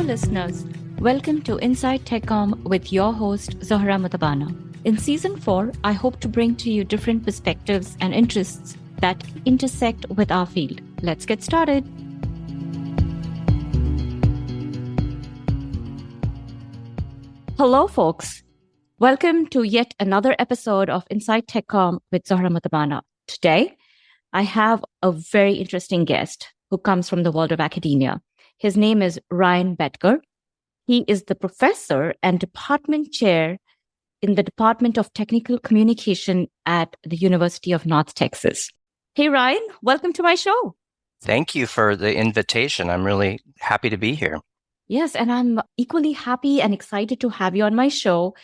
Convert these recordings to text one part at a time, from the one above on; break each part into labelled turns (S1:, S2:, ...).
S1: listeners. Welcome to Inside TechCom with your host, Zohra Mutabana. In Season 4, I hope to bring to you different perspectives and interests that intersect with our field. Let's get started. Hello, folks. Welcome to yet another episode of Inside TechCom with Zohra Mutabana. Today, I have a very interesting guest who comes from the world of academia. His name is Ryan Boettger. He is the professor and department chair in the Department of Technical Communication at the University of North Texas. Hey, Ryan, welcome to my show.
S2: Thank you for the invitation. I'm really happy to be here.
S1: Yes, and I'm equally happy and excited to have you on my show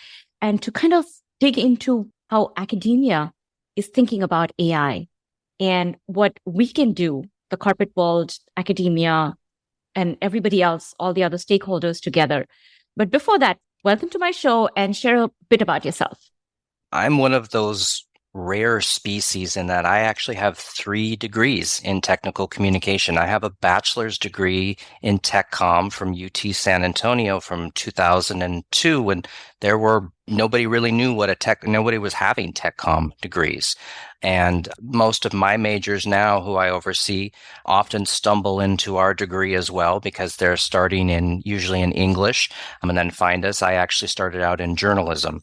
S1: and to kind of dig into how academia is thinking about AI and what we can do, the corporate world, academia, and everybody else, all the other stakeholders together. But before that, welcome to my show and share a bit about yourself.
S2: I'm one of those rare species in that I actually have 3 degrees in technical communication. I have a bachelor's degree in tech comm from UT San Antonio from 2002 when nobody really knew nobody was having tech comm degrees. And most of my majors now who I oversee often stumble into our degree as well because they're starting usually in English and then find us. I actually started out in journalism.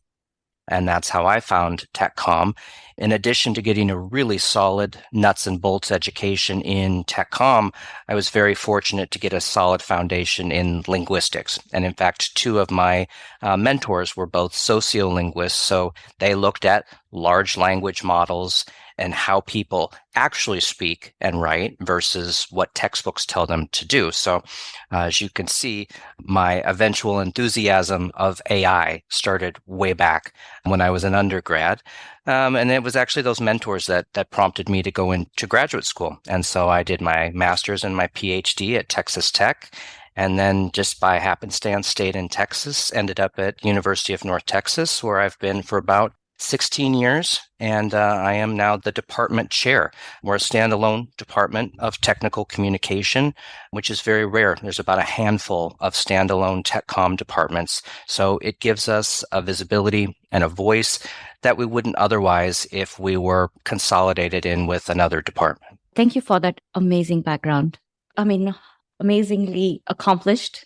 S2: And that's how I found tech comm. In addition to getting a really solid nuts and bolts education in tech comm, I was very fortunate to get a solid foundation in linguistics. And in fact, 2 of my mentors were both sociolinguists. So they looked at large language models and how people actually speak and write versus what textbooks tell them to do. So as you can see, my eventual enthusiasm of AI started way back when I was an undergrad. And it was actually those mentors that prompted me to go into graduate school. And so I did my master's and my PhD at Texas Tech. And then just by happenstance stayed in Texas, ended up at University of North Texas, where I've been for about 16 years, and I am now the department chair. We're a standalone department of technical communication, which is very rare. There's about a handful of standalone tech comm departments. So it gives us a visibility and a voice that we wouldn't otherwise if we were consolidated in with another department.
S1: Thank you for that amazing background. Amazingly accomplished.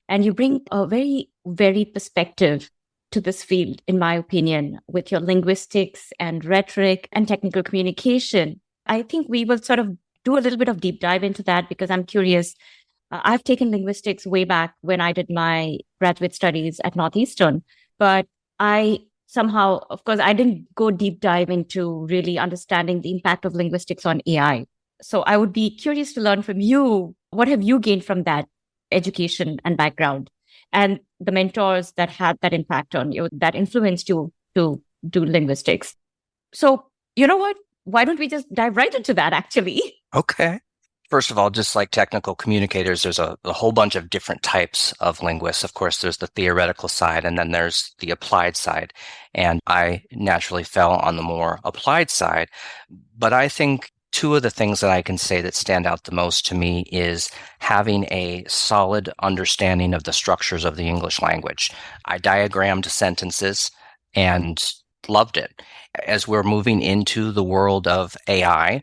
S1: And you bring a very varied perspective to this field, in my opinion, with your linguistics and rhetoric and technical communication. I think we will sort of do a little bit of deep dive into that because I'm curious. I've taken linguistics way back when I did my graduate studies at Northeastern, but I somehow, of course, I didn't go deep dive into really understanding the impact of linguistics on AI. So I would be curious to learn from you, what have you gained from that education and background? And the mentors that had that impact on you, that influenced you to do linguistics. So, you know what? Why don't we just dive right into that, actually?
S2: Okay. First of all, just like technical communicators, there's a whole bunch of different types of linguists. Of course, there's the theoretical side, and then there's the applied side. And I naturally fell on the more applied side. But I think 2 of the things that I can say that stand out the most to me is having a solid understanding of the structures of the English language. I diagrammed sentences and loved it. As we're moving into the world of AI,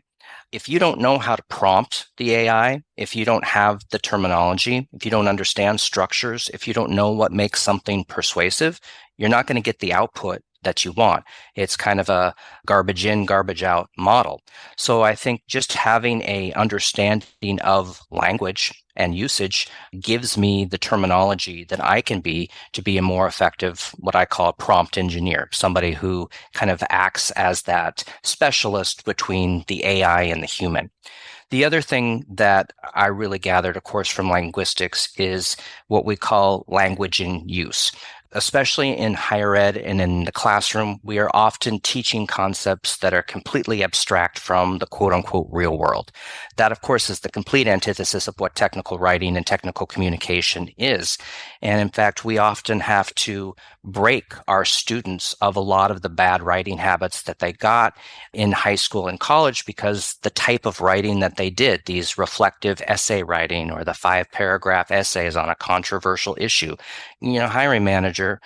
S2: if you don't know how to prompt the AI, if you don't have the terminology, if you don't understand structures, if you don't know what makes something persuasive, you're not going to get the output that you want. It's kind of a garbage in, garbage out model. So I think just having a understanding of language and usage gives me the terminology that I can be to be a more effective, what I call a prompt engineer, somebody who kind of acts as that specialist between the AI and the human. The other thing that I really gathered, of course, from linguistics is what we call language in use. Especially in higher ed and in the classroom, we are often teaching concepts that are completely abstract from the quote unquote real world. That, of course, is the complete antithesis of what technical writing and technical communication is. And in fact, we often have to break our students of a lot of the bad writing habits that they got in high school and college, because the type of writing that they did, these reflective essay writing or the 5-paragraph essays on a controversial issue, a manager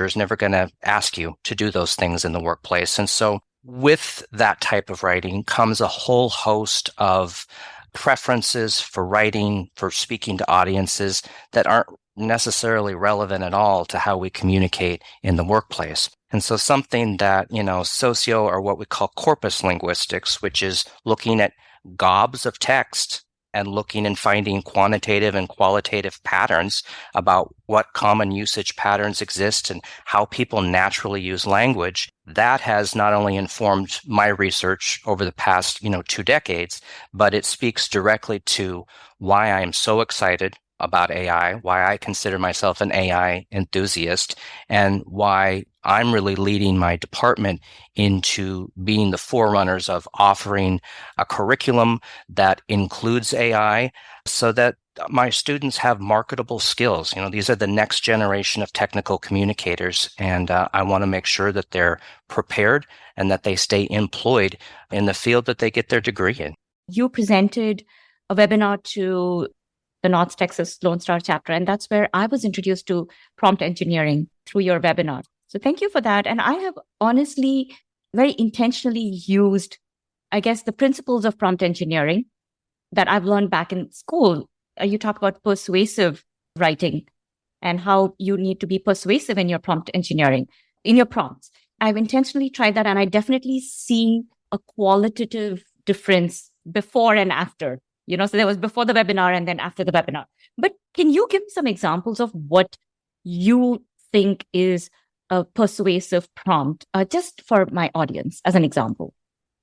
S2: is never going to ask you to do those things in the workplace. And so with that type of writing comes a whole host of preferences for writing, for speaking to audiences that aren't necessarily relevant at all to how we communicate in the workplace. And so something that, socio or what we call corpus linguistics, which is looking at gobs of text and looking and finding quantitative and qualitative patterns about what common usage patterns exist and how people naturally use language, that has not only informed my research over the past, 2 decades, but it speaks directly to why I am so excited about AI, why I consider myself an AI enthusiast, and why I'm really leading my department into being the forerunners of offering a curriculum that includes AI so that my students have marketable skills. These are the next generation of technical communicators, and I want to make sure that they're prepared and that they stay employed in the field that they get their degree in.
S1: You presented a webinar to the North Texas Lone Star chapter, and that's where I was introduced to prompt engineering through your webinar. So thank you for that. And I have honestly very intentionally used, I guess, the principles of prompt engineering that I've learned back in school. You talk about persuasive writing and how you need to be persuasive in your prompt engineering, in your prompts. I've intentionally tried that, and I definitely see a qualitative difference before and after. So there was before the webinar and then after the webinar. But can you give some examples of what you think is a persuasive prompt, just for my audience as an example?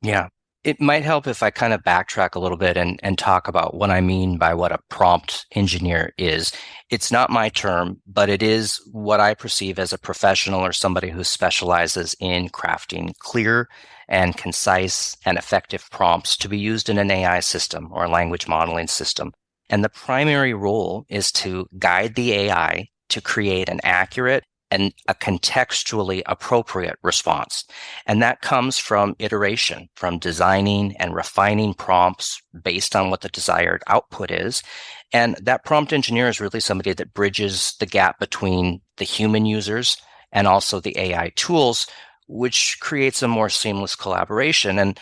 S2: Yeah. It might help if I kind of backtrack a little bit and talk about what I mean by what a prompt engineer is. It's not my term, but it is what I perceive as a professional or somebody who specializes in crafting clear and concise and effective prompts to be used in an AI system or a language modeling system. And the primary role is to guide the AI to create an accurate and a contextually appropriate response. And that comes from iteration, from designing and refining prompts based on what the desired output is. And that prompt engineer is really somebody that bridges the gap between the human users and also the AI tools, which creates a more seamless collaboration. And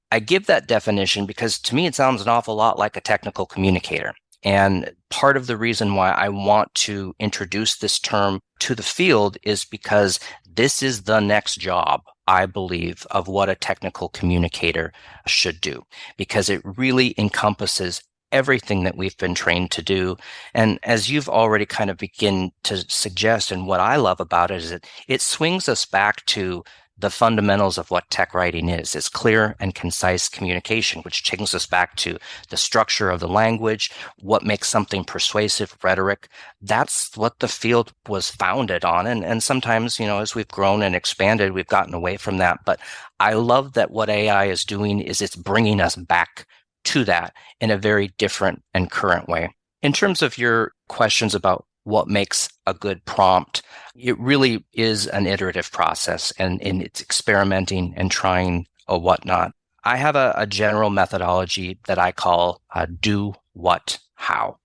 S2: I give that definition because to me, it sounds an awful lot like a technical communicator. And part of the reason why I want to introduce this term to the field is because this is the next job, I believe, of what a technical communicator should do, because it really encompasses everything that we've been trained to do. And as you've already kind of begin to suggest, and what I love about it is that it swings us back to the fundamentals of what tech writing is. It's clear and concise communication, which takes us back to the structure of the language, what makes something persuasive, rhetoric. That's what the field was founded on. And sometimes, as we've grown and expanded, we've gotten away from that. But I love that what AI is doing is it's bringing us back to that in a very different and current way. In terms of your questions about what makes a good prompt, it really is an iterative process, and it's experimenting and trying a whatnot. I have a general methodology that I call do, what, how.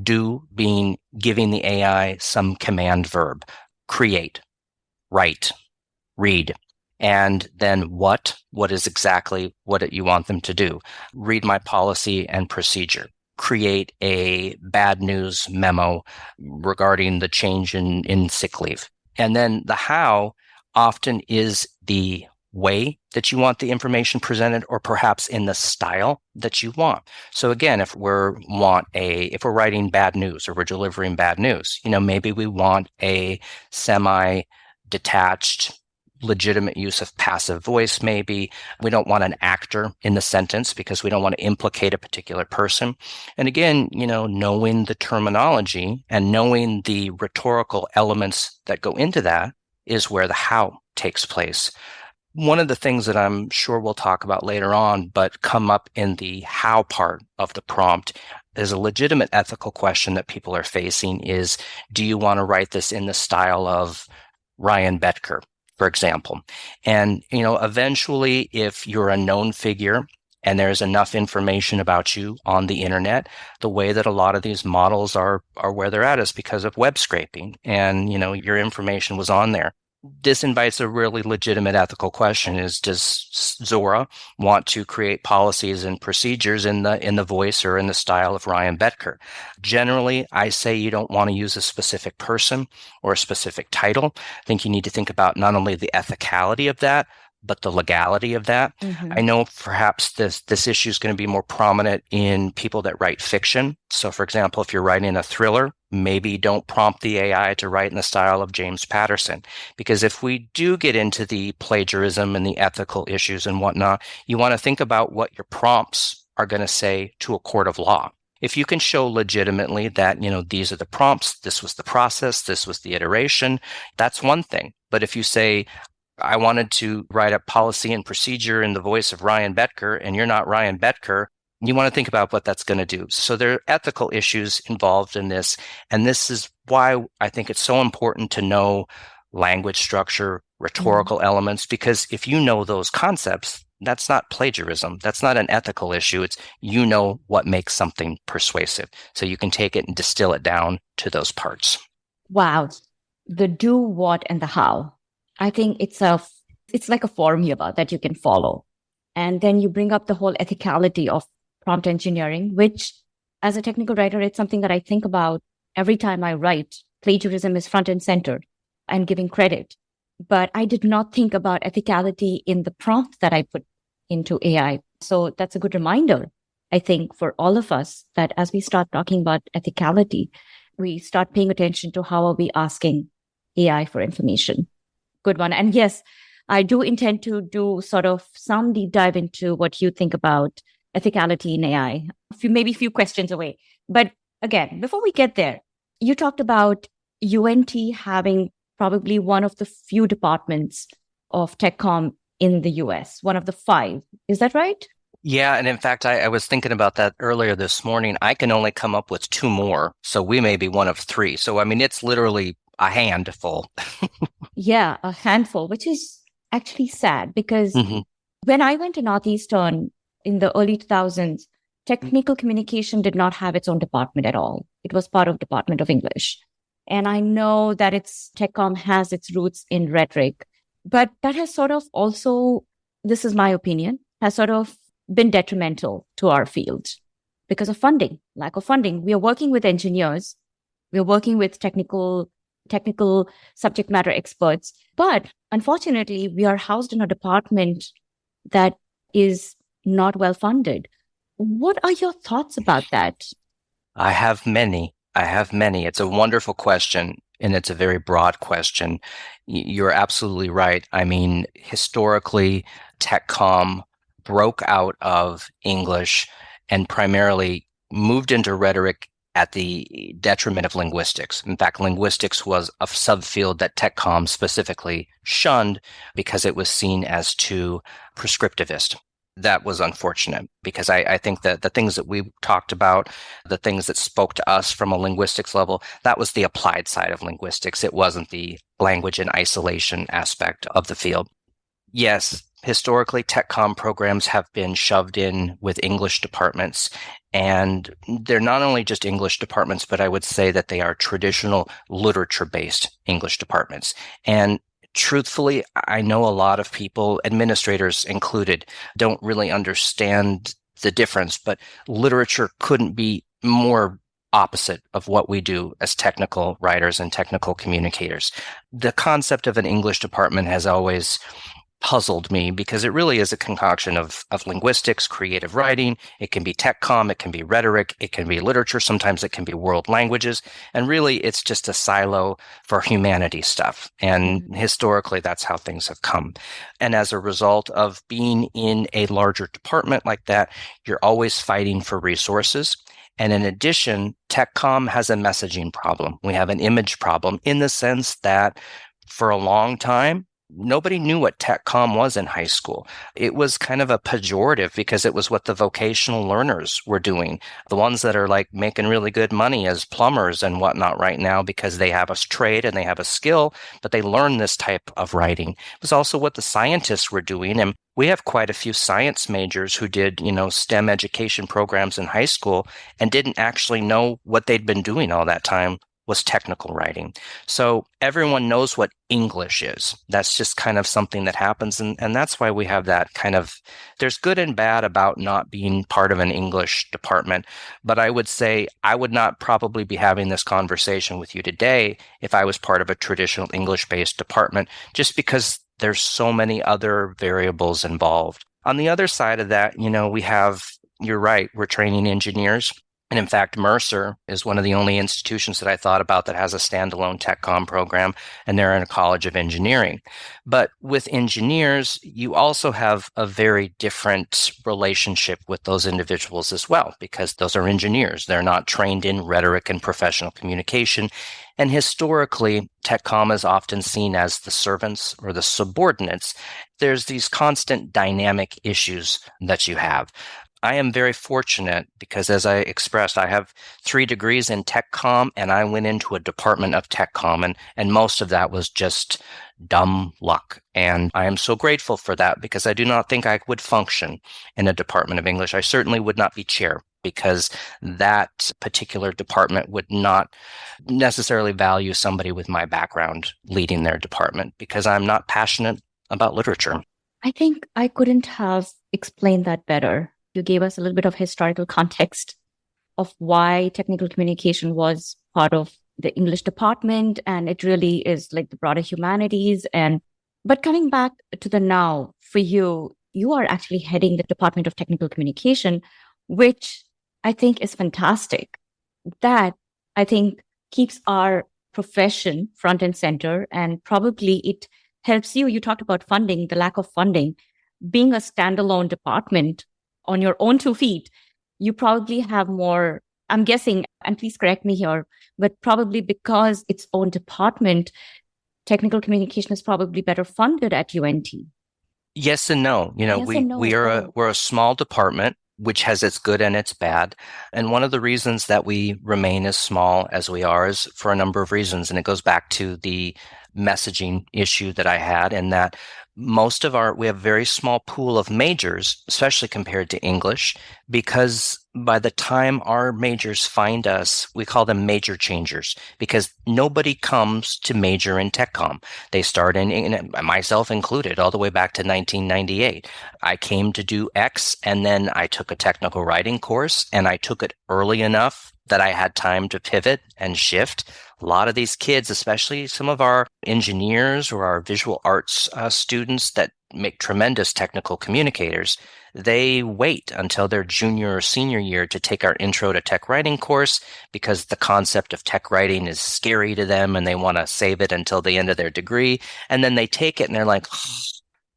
S2: Do being giving the AI some command verb, create, write, read. And then what is exactly what you want them to do. Read my policy and procedure. Create a bad news memo regarding the change in sick leave. And then the how often is the way that you want the information presented, or perhaps in the style that you want. So again, if we're writing bad news or we're delivering bad news, maybe we want a semi-detached legitimate use of passive voice, maybe. We don't want an actor in the sentence because we don't want to implicate a particular person. And again, knowing the terminology and knowing the rhetorical elements that go into that is where the how takes place. One of the things that I'm sure we'll talk about later on, but come up in the how part of the prompt, is a legitimate ethical question that people are facing is, do you want to write this in the style of Ryan Boettger, for example. And, eventually, if you're a known figure and there's enough information about you on the internet, the way that a lot of these models are where they're at is because of web scraping. And, your information was on there. This invites a really legitimate ethical question: is does Zora want to create policies and procedures in the voice or in the style of Ryan Boettger? Generally, I say you don't want to use a specific person or a specific title. I think you need to think about not only the ethicality of that, but the legality of that.
S1: Mm-hmm.
S2: I know perhaps this issue is going to be more prominent in people that write fiction. So, for example, if you're writing a thriller, maybe don't prompt the AI to write in the style of James Patterson. Because if we do get into the plagiarism and the ethical issues and whatnot, you want to think about what your prompts are going to say to a court of law. If you can show legitimately that, these are the prompts, this was the process, this was the iteration, that's one thing. But if you say, I wanted to write a policy and procedure in the voice of Ryan Boettger, and you're not Ryan Boettger, you want to think about what that's going to do. So there are ethical issues involved in this. And this is why I think it's so important to know language structure, rhetorical elements, because if you know those concepts, that's not plagiarism. That's not an ethical issue. It's what makes something persuasive. So you can take it and distill it down to those parts.
S1: Wow. The do, what, and the how. I think it's like a formula that you can follow. And then you bring up the whole ethicality of prompt engineering, which as a technical writer, it's something that I think about every time I write. Plagiarism is front and center and giving credit. But I did not think about ethicality in the prompt that I put into AI. So that's a good reminder, I think, for all of us, that as we start talking about ethicality, we start paying attention to how are we asking AI for information. Good one. And yes, I do intend to do sort of some deep dive into what you think about ethicality in AI. Maybe a few questions away. But again, before we get there, you talked about UNT having probably one of the few departments of TechCom in the US, one of the 5. Is that right?
S2: Yeah. And in fact, I was thinking about that earlier this morning. I can only come up with 2 more. So we may be one of 3. So, I mean, it's literally a handful.
S1: Yeah, a handful, which is actually sad because when I went to Northeastern in the early 2000s, technical communication did not have its own department at all. It was part of Department of English. And I know that TechCom has its roots in rhetoric, but that has sort of also, this is my opinion, has sort of been detrimental to our field because of funding, lack of funding. We are working with engineers. We are working with technical subject matter experts. But unfortunately, we are housed in a department that is not well funded. What are your thoughts about that?
S2: I have many. It's a wonderful question, and it's a very broad question. You're absolutely right. I mean, historically, TechCom broke out of English and primarily moved into rhetoric at the detriment of linguistics. In fact, linguistics was a subfield that TechCom specifically shunned because it was seen as too prescriptivist. That was unfortunate because I think that the things that we talked about, the things that spoke to us from a linguistics level, that was the applied side of linguistics. It wasn't the language in isolation aspect of the field. Yes, historically, TechCom programs have been shoved in with English departments, and they're not only just English departments, but I would say that they are traditional literature-based English departments. And truthfully, I know a lot of people, administrators included, don't really understand the difference, but literature couldn't be more opposite of what we do as technical writers and technical communicators. The concept of an English department has always puzzled me because it really is a concoction of linguistics, creative writing. It can be TechCom, it can be rhetoric, it can be literature. Sometimes it can be world languages. And really, it's just a silo for humanities stuff. And historically, that's how things have come. And as a result of being in a larger department like that, you're always fighting for resources. And in addition, TechCom has a messaging problem. We have an image problem in the sense that for a long time, nobody knew what tech comm was in high school. It was kind of a pejorative because it was what the vocational learners were doing. The ones that are like making really good money as plumbers and whatnot right now because they have a trade and they have a skill, but they learn this type of writing. It was also what the scientists were doing. And we have quite a few science majors who did, STEM education programs in high school and didn't actually know what they'd been doing all that time was technical writing. So everyone knows what English is. That's just kind of something that happens. And that's why we have that kind of, there's good and bad about not being part of an English department. But I would say I would not probably be having this conversation with you today if I was part of a traditional English-based department, just because there's so many other variables involved. On the other side of that, we have, you're right, we're training engineers. And in fact, Mercer is one of the only institutions that I thought about that has a standalone tech comm program, and they're in a college of engineering. But with engineers, you also have a very different relationship with those individuals as well, because those are engineers. They're not trained in rhetoric and professional communication. And historically, tech comm is often seen as the servants or the subordinates. There's these constant dynamic issues that you have. I am very fortunate because, as I expressed, I have 3 degrees in tech comm, and I went into a department of tech comm, and most of that was just dumb luck. And I am so grateful for that because I do not think I would function in a department of English. I certainly would not be chair because that particular department would not necessarily value somebody with my background leading their department because I'm not passionate about literature.
S1: I think I couldn't have explained that better. You gave us a little bit of historical context of why technical communication was part of the English department, and it really is like the broader humanities. But coming back to the now, for you, you are actually heading the Department of Technical Communication, which I think is fantastic. That, I think, keeps our profession front and center, and probably it helps you. You talked about funding, the lack of funding. Being a standalone department on your own 2 feet, you probably have more, I'm guessing, and please correct me here, but probably because its own department, technical communication is probably better funded at UNT.
S2: Yes and no.
S1: Yes and no.
S2: We're a small department, which has its good and its bad. And one of the reasons that we remain as small as we are is for a number of reasons. And it goes back to the messaging issue that I had, and that we have a very small pool of majors, especially compared to English, because by the time our majors find us, we call them major changers, because nobody comes to major in tech comm. They start in myself included, all the way back to 1998. I came to do X, and then I took a technical writing course, and I took it early enough that I had time to pivot and shift. A lot of these kids, especially some of our engineers or our visual arts students that make tremendous technical communicators, they wait until their junior or senior year to take our intro to tech writing course because the concept of tech writing is scary to them and they want to save it until the end of their degree. And then they take it and they're like,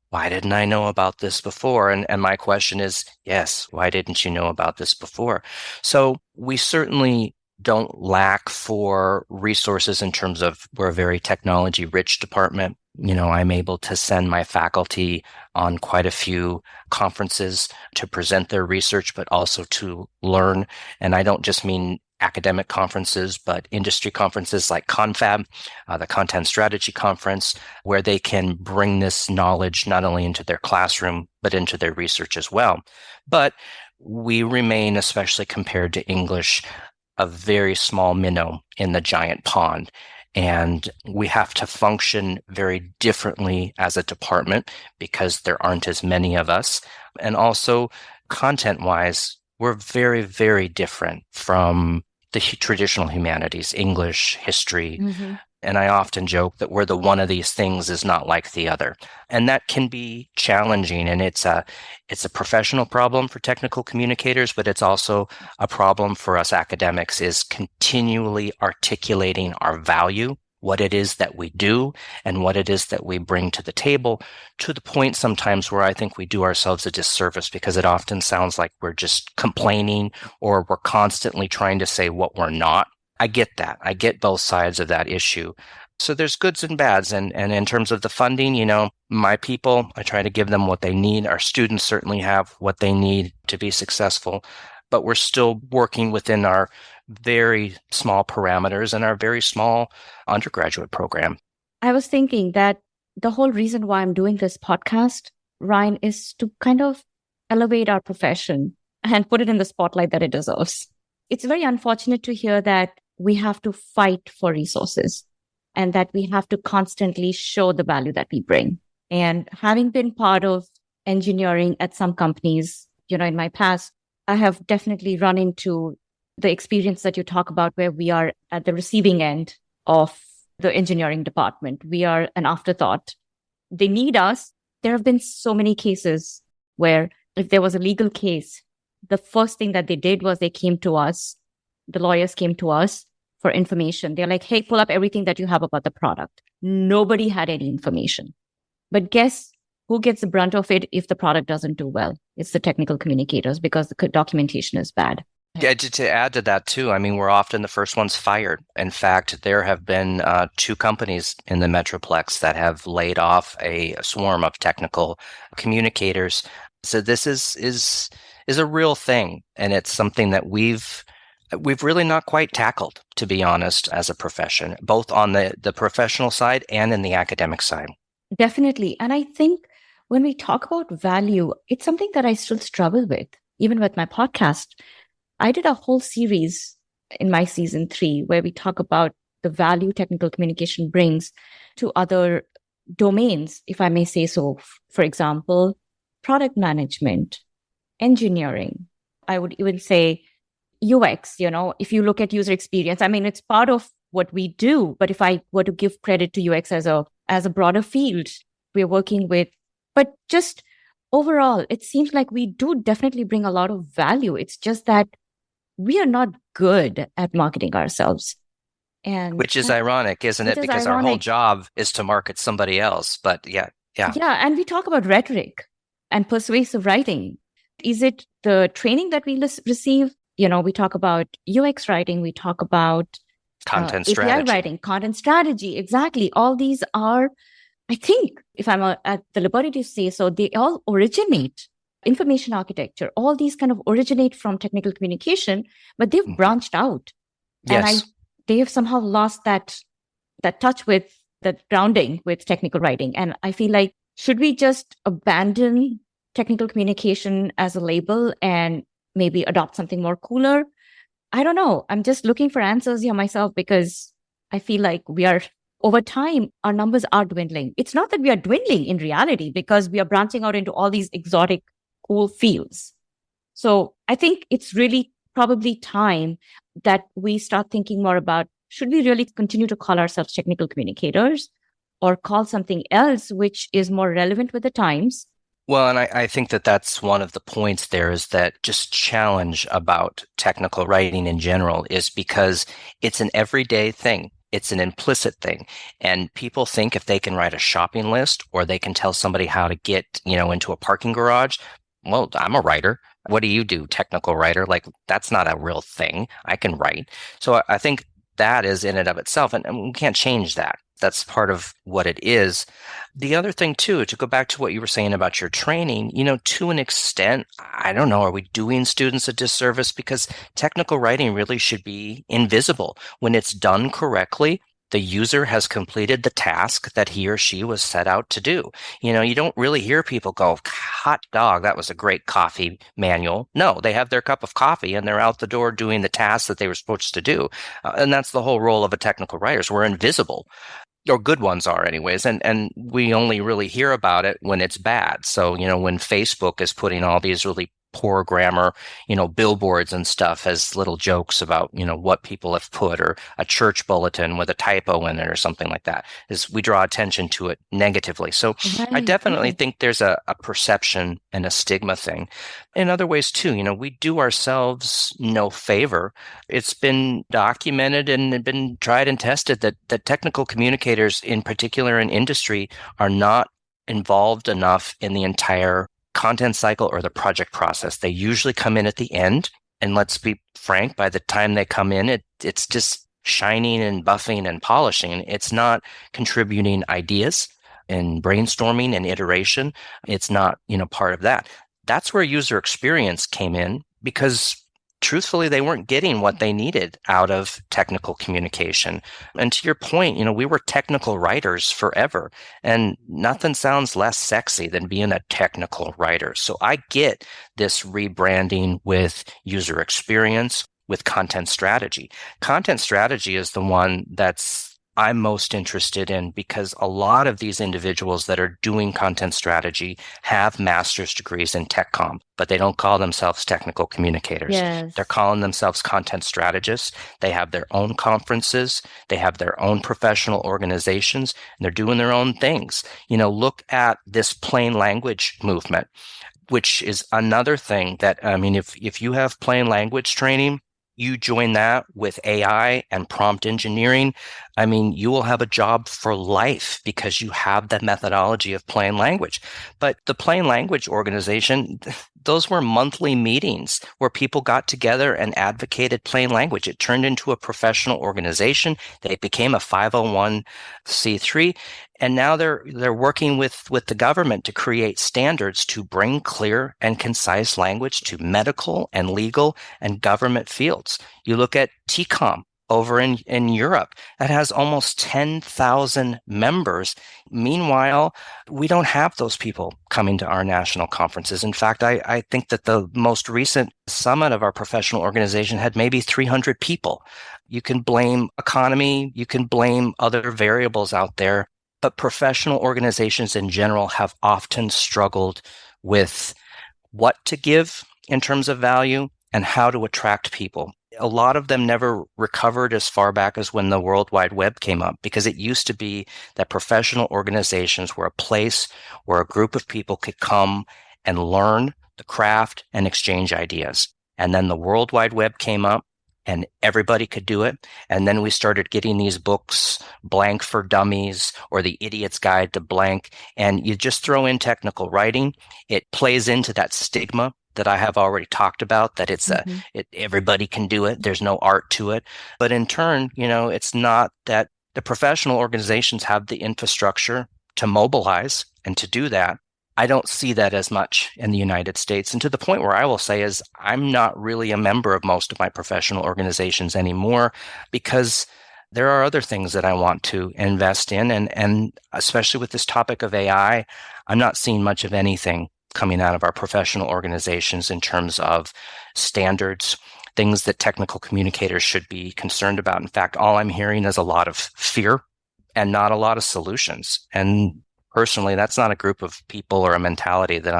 S2: why didn't I know about this before? And my question is, yes, why didn't you know about this before? So we certainly don't lack for resources in terms of we're a very technology rich department. I'm able to send my faculty on quite a few conferences to present their research, but also to learn. And I don't just mean academic conferences, but industry conferences like Confab, the Content Strategy Conference, where they can bring this knowledge not only into their classroom, but into their research as well. But we remain, especially compared to English, a very small minnow in the giant pond. And we have to function very differently as a department because there aren't as many of us. And also, content-wise, we're very, very different from the traditional humanities, English, history. Mm-hmm. And I often joke that we're the one of these things is not like the other. And that can be challenging. And it's a professional problem for technical communicators, but it's also a problem for us academics is continually articulating our value, what it is that we do and what it is that we bring to the table, to the point sometimes where I think we do ourselves a disservice because it often sounds like we're just complaining or we're constantly trying to say what we're not. I get that. I get both sides of that issue. So there's goods and bads. And in terms of the funding, my people, I try to give them what they need. Our students certainly have what they need to be successful, but we're still working within our very small parameters and our very small undergraduate program.
S1: I was thinking that the whole reason why I'm doing this podcast, Ryan, is to kind of elevate our profession and put it in the spotlight that it deserves. It's very unfortunate to hear that we have to fight for resources and that we have to constantly show the value that we bring. And having been part of engineering at some companies, in my past, I have definitely run into the experience that you talk about where we are at the receiving end of the engineering department. We are an afterthought. They need us. There have been so many cases where if there was a legal case, the first thing that they did was they came to us. The lawyers came to us for information. They're like, hey, pull up everything that you have about the product. Nobody had any information. But guess who gets the brunt of it if the product doesn't do well? It's the technical communicators because the documentation is bad.
S2: Yeah, to add to that too, I mean, we're often the first ones fired. In fact, there have been 2 companies in the Metroplex that have laid off a swarm of technical communicators. So this is a real thing, and it's something that we've really not quite tackled, to be honest, as a profession, both on the professional side and in the academic side.
S1: Definitely. And I think when we talk about value, it's something that I still struggle with, even with my podcast. I did a whole series in my season 3 where we talk about the value technical communication brings to other domains, if I may say so. For example, product management, engineering. I would even say UX, if you look at user experience, I mean, it's part of what we do. But if I were to give credit to UX as a broader field, we're working with, but just overall, it seems like we do definitely bring a lot of value. It's just that we are not good at marketing ourselves. And
S2: which is ironic, isn't it? Because our whole job is to market somebody else. But yeah.
S1: Yeah. And we talk about rhetoric and persuasive writing. Is it the training that we receive? We talk about UX writing. We talk about
S2: content
S1: strategy. API writing, content strategy. Exactly. All these are, I think, if I'm at the liberty to say so, they all originate. Information architecture, all these kind of originate from technical communication, but they've branched out.
S2: Yes.
S1: And they have somehow lost that touch with that grounding with technical writing. And I feel like, should we just abandon technical communication as a label and maybe adopt something more cooler? I don't know. I'm just looking for answers here myself because I feel like over time, our numbers are dwindling. It's not that we are dwindling in reality because we are branching out into all these exotic cool fields. So I think it's really probably time that we start thinking more about, should we really continue to call ourselves technical communicators or call something else which is more relevant with the times?
S2: Well, and I think that that's one of the points there is that just challenge about technical writing in general is because it's an everyday thing. It's an implicit thing. And people think if they can write a shopping list or they can tell somebody how to get, into a parking garage, well, I'm a writer. What do you do, technical writer? Like, that's not a real thing. I can write. So I think that is in and of itself, and we can't change that. That's part of what it is. The other thing, too, to go back to what you were saying about your training, to an extent, I don't know, are we doing students a disservice? Because technical writing really should be invisible. When it's done correctly, the user has completed the task that he or she was set out to do. You don't really hear people go, hot dog, that was a great coffee manual. No, they have their cup of coffee and they're out the door doing the task that they were supposed to do. And that's the whole role of a technical writer. We're invisible. Or good ones are anyways. And we only really hear about it when it's bad. So, when Facebook is putting all these really poor grammar, billboards and stuff as little jokes about, what people have put, or a church bulletin with a typo in it or something like that, is we draw attention to it negatively. So right. I definitely think there's a perception and a stigma thing. In other ways too, we do ourselves no favor. It's been documented and been tried and tested that technical communicators, in particular in industry, are not involved enough in the entire content cycle or the project process. They usually come in at the end. And let's be frank, by the time they come in, it's just shining and buffing and polishing. It's not contributing ideas and brainstorming and iteration. It's not, part of that. That's where user experience came in because truthfully, they weren't getting what they needed out of technical communication. And to your point, we were technical writers forever, and nothing sounds less sexy than being a technical writer. So I get this rebranding with user experience, with content strategy. Content strategy is the one I'm most interested in because a lot of these individuals that are doing content strategy have master's degrees in tech comm, but they don't call themselves technical communicators.
S1: Yes.
S2: They're calling themselves content strategists. They have their own conferences. They have their own professional organizations, and they're doing their own things. Look at this plain language movement, which is another thing that, if you have plain language training, you join that with AI and prompt engineering, you will have a job for life because you have the methodology of plain language. But the plain language organization, those were monthly meetings where people got together and advocated plain language. It turned into a professional organization. They became a 501c3. And now they're working with the government to create standards to bring clear and concise language to medical and legal and government fields. You look at TCOM over in Europe that has almost 10,000 members. Meanwhile, we don't have those people coming to our national conferences. In fact, I think that the most recent summit of our professional organization had maybe 300 people. You can blame economy, you can blame other variables out there, but professional organizations in general have often struggled with what to give in terms of value and how to attract people. A lot of them never recovered as far back as when the World Wide Web came up, because it used to be that professional organizations were a place where a group of people could come and learn the craft and exchange ideas. And then the World Wide Web came up and everybody could do it. And then we started getting these books, Blank for Dummies or The Idiot's Guide to Blank. And you just throw in technical writing. It plays into that stigma that I have already talked about, that it's everybody can do it. There's no art to it. But in turn, it's not that the professional organizations have the infrastructure to mobilize and to do that. I don't see that as much in the United States. And to the point where I will say is I'm not really a member of most of my professional organizations anymore because there are other things that I want to invest in. And especially with this topic of AI, I'm not seeing much of anything coming out of our professional organizations in terms of standards, things that technical communicators should be concerned about. In fact, all I'm hearing is a lot of fear and not a lot of solutions. And personally, that's not a group of people or a mentality that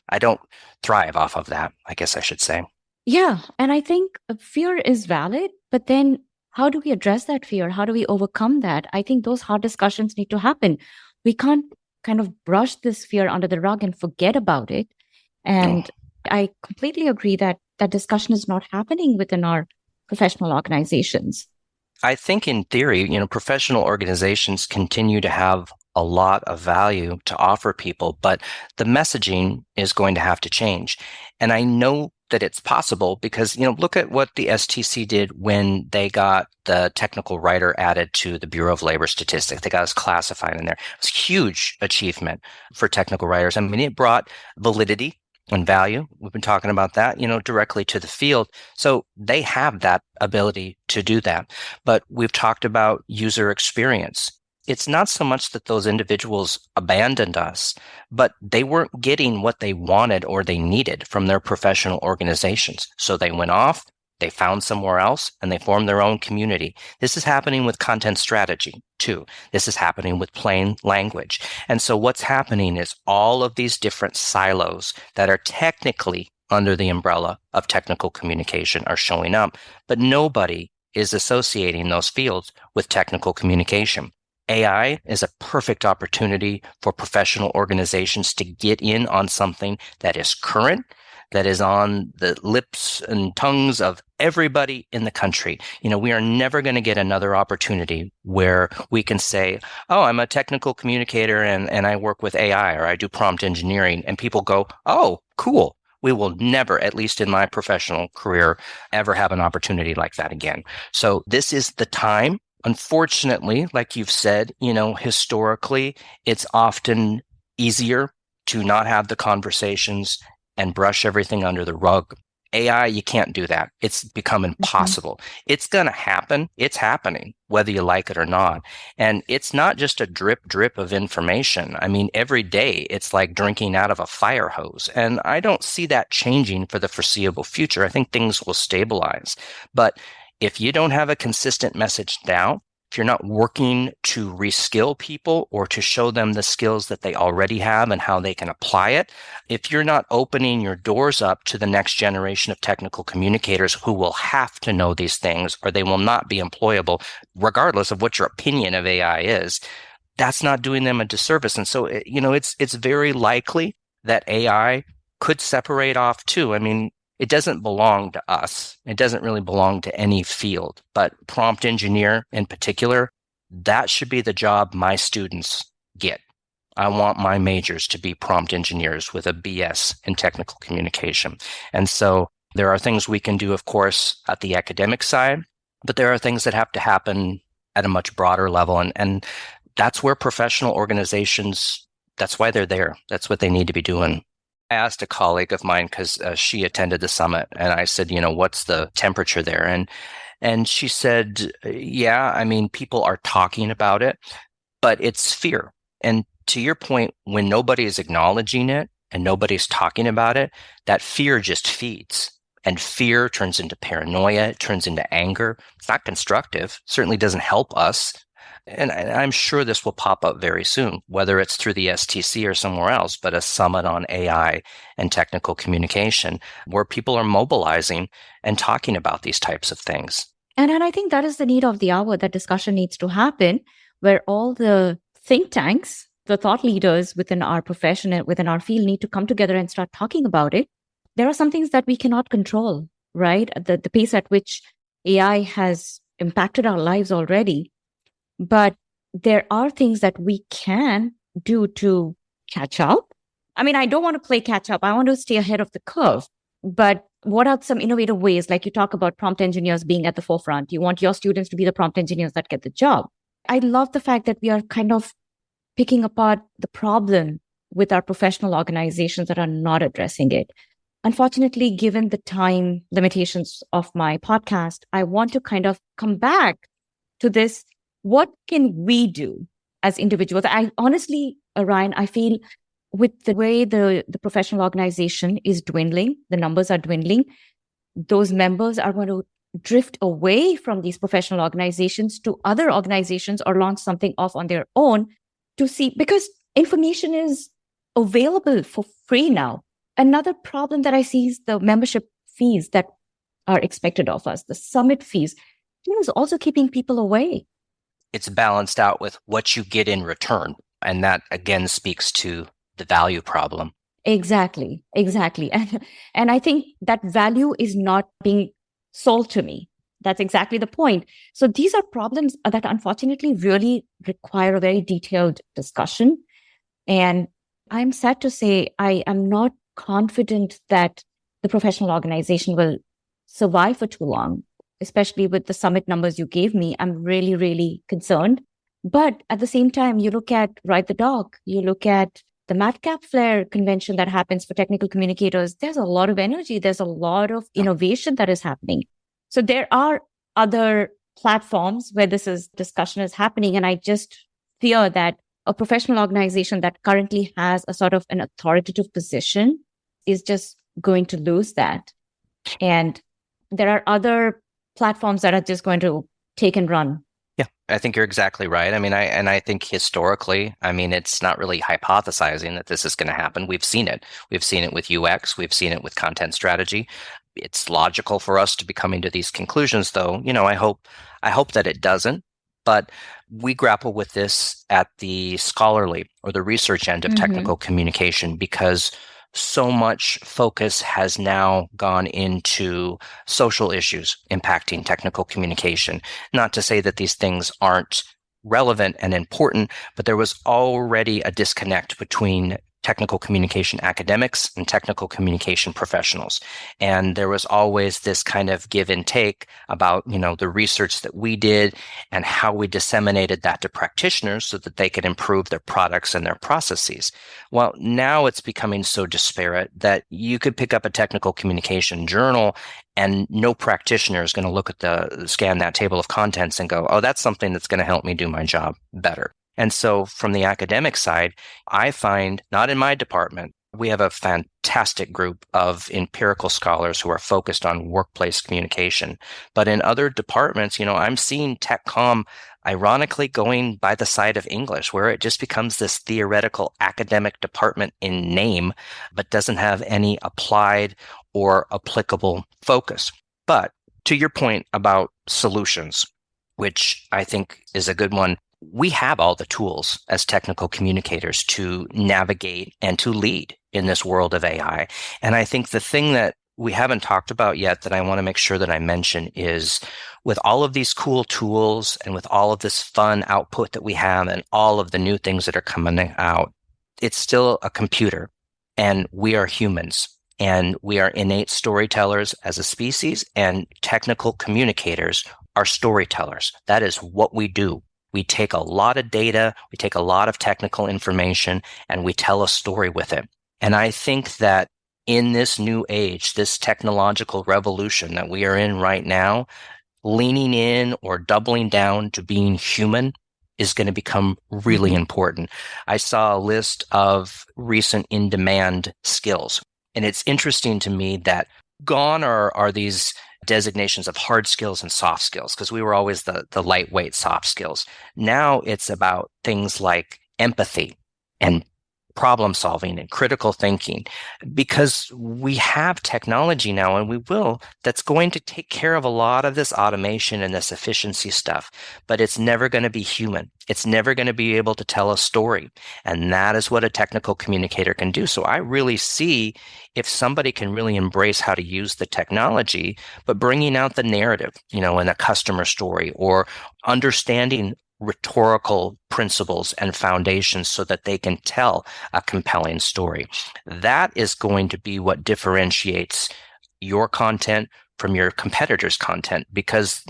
S2: I don't thrive off of that, I guess I should say.
S1: Yeah. And I think fear is valid, but then how do we address that fear? How do we overcome that? I think those hard discussions need to happen. We can't kind of brush this fear under the rug and forget about it. And I completely agree that that discussion is not happening within our professional organizations.
S2: I think in theory, professional organizations continue to have a lot of value to offer people, but the messaging is going to have to change. And I know that it's possible because, look at what the STC did when they got the technical writer added to the Bureau of Labor Statistics. They got us classified in there. It was a huge achievement for technical writers. It brought validity and value. We've been talking about that, directly to the field. So they have that ability to do that. But we've talked about user experience. It's not so much that those individuals abandoned us, but they weren't getting what they wanted or they needed from their professional organizations. So they went off, they found somewhere else, and they formed their own community. This is happening with content strategy, too. This is happening with plain language. And so what's happening is all of these different silos that are technically under the umbrella of technical communication are showing up, but nobody is associating those fields with technical communication. AI is a perfect opportunity for professional organizations to get in on something that is current, that is on the lips and tongues of everybody in the country. We are never going to get another opportunity where we can say, oh, I'm a technical communicator and I work with AI or I do prompt engineering. And people go, oh, cool. We will never, at least in my professional career, ever have an opportunity like that again. So this is the time. Unfortunately, like you've said, historically, it's often easier to not have the conversations and brush everything under the rug. AI, you can't do that. It's become impossible. It's going to happen. It's happening, whether you like it or not. And it's not just a drip of information. I mean, every day it's like drinking out of a fire hose. And I don't see that changing for the foreseeable future. I think things will stabilize. But if you don't have a consistent message now, if you're not working to reskill people or to show them the skills that they already have and how they can apply it, if you're not opening your doors up to the next generation of technical communicators who will have to know these things or they will not be employable, regardless of what your opinion of AI is, that's not doing them a disservice. And so, it's very likely that AI could separate off too. I mean, it doesn't belong to us. It doesn't really belong to any field, but prompt engineer in particular, that should be the job my students get. I want my majors to be prompt engineers with a BS in technical communication. And so there are things we can do, of course, at the academic side, but there are things that have to happen at a much broader level. And that's where professional organizations, that's why they're there. That's what they need to be doing. I asked a colleague of mine because she attended the summit, and I said, what's the temperature there? And she said, yeah, I mean, people are talking about it, but it's fear. And to your point, when nobody is acknowledging it and nobody's talking about it, that fear just feeds. And fear turns into paranoia, it turns into anger. It's not constructive, certainly doesn't help us. And I'm sure this will pop up very soon, whether it's through the STC or somewhere else, but a summit on AI and technical communication where people are mobilizing and talking about these types of things.
S1: And I think that is the need of the hour. That discussion needs to happen where all the think tanks, the thought leaders within our profession and within our field need to come together and start talking about it. There are some things that we cannot control, right? The pace at which AI has impacted our lives already. But there are things that we can do to catch up. I mean, I don't want to play catch up. I want to stay ahead of the curve. But what are some innovative ways? Like you talk about prompt engineers being at the forefront. You want your students to be the prompt engineers that get the job. I love the fact that we are kind of picking apart the problem with our professional organizations that are not addressing it. Unfortunately, given the time limitations of my podcast, I want to kind of come back to this. What can we do as individuals? I honestly, Ryan, I feel with the way the professional organization is dwindling, the numbers are dwindling, those members are going to drift away from these professional organizations to other organizations or launch something off on their own to see, because information is available for free now. Another problem that I see is the membership fees that are expected of us, the summit fees, is also keeping people away.
S2: It's balanced out with what you get in return. And that, again, speaks to the value problem.
S1: Exactly. And I think that value is not being sold to me. That's exactly the point. So these are problems that unfortunately really require a very detailed discussion. And I'm sad to say I am not confident that the professional organization will survive for too long. Especially with the summit numbers you gave me, I'm really, really concerned. But at the same time, you look at Ride the Dog, you look at the Madcap Flare convention that happens for technical communicators. There's a lot of energy. There's a lot of innovation that is happening. So there are other platforms where discussion is happening. And I just fear that a professional organization that currently has a sort of an authoritative position is just going to lose that. And there are other platforms that are just going to take and run.
S2: Yeah, I think you're exactly right. I mean, I think historically, it's not really hypothesizing that this is going to happen. We've seen it. We've seen it with UX. We've seen it with content strategy. It's logical for us to be coming to these conclusions, though. I hope that it doesn't. But we grapple with this at the scholarly or the research end of technical communication because so much focus has now gone into social issues impacting technical communication. Not to say that these things aren't relevant and important, but there was already a disconnect between technical communication academics and technical communication professionals. And there was always this kind of give and take about, the research that we did and how we disseminated that to practitioners so that they could improve their products and their processes. Well, now it's becoming so disparate that you could pick up a technical communication journal and no practitioner is going to look at scan that table of contents and go, oh, that's something that's going to help me do my job better. And so from the academic side, I find, not in my department, we have a fantastic group of empirical scholars who are focused on workplace communication. But in other departments, I'm seeing tech comm ironically going by the side of English, where it just becomes this theoretical academic department in name, but doesn't have any applied or applicable focus. But to your point about solutions, which I think is a good one, we have all the tools as technical communicators to navigate and to lead in this world of AI. And I think the thing that we haven't talked about yet that I want to make sure that I mention is with all of these cool tools and with all of this fun output that we have and all of the new things that are coming out, it's still a computer and we are humans. And we are innate storytellers as a species, and technical communicators are storytellers. That is what we do. We take a lot of data, we take a lot of technical information, and we tell a story with it. And I think that in this new age, this technological revolution that we are in right now, leaning in or doubling down to being human is going to become really important. I saw a list of recent in-demand skills. And it's interesting to me that gone are these designations of hard skills and soft skills, because we were always the lightweight soft skills. Now it's about things like empathy and problem solving and critical thinking, because we have technology now, and we will, that's going to take care of a lot of this automation and this efficiency stuff, but it's never going to be human. It's never going to be able to tell a story. And that is what a technical communicator can do. So I really see if somebody can really embrace how to use the technology, but bringing out the narrative, in a customer story, or understanding rhetorical principles and foundations so that they can tell a compelling story. That is going to be what differentiates your content from your competitors' content, because,